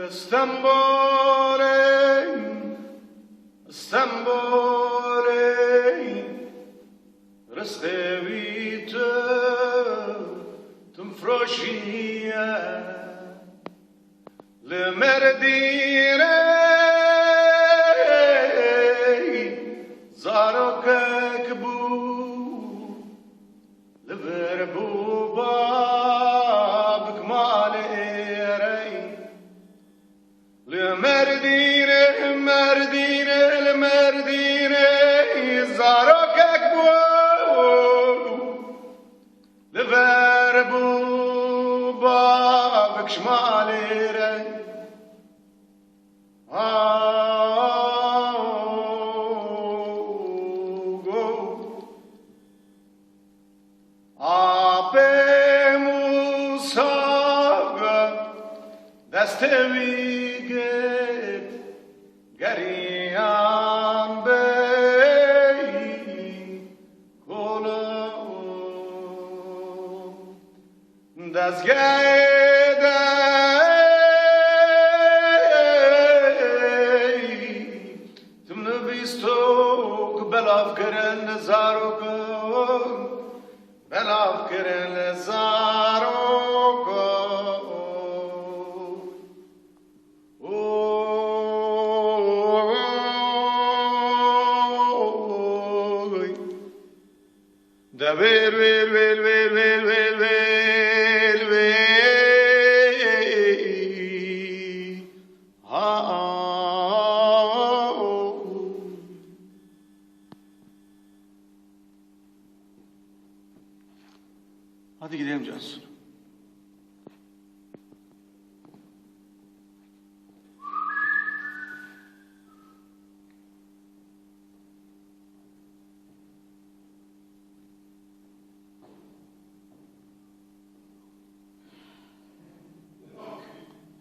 استنبول رستویت تم فروشیه لمردینه زارکک بو لبر بو بابک مالی لمردینه لمردینه زارکک بو لبر بو بابک شمالی دستویگت گریان بی کلو دستگه تم نبیستوک بلاف کرن زارو کن بلاف کرن زارو دبیر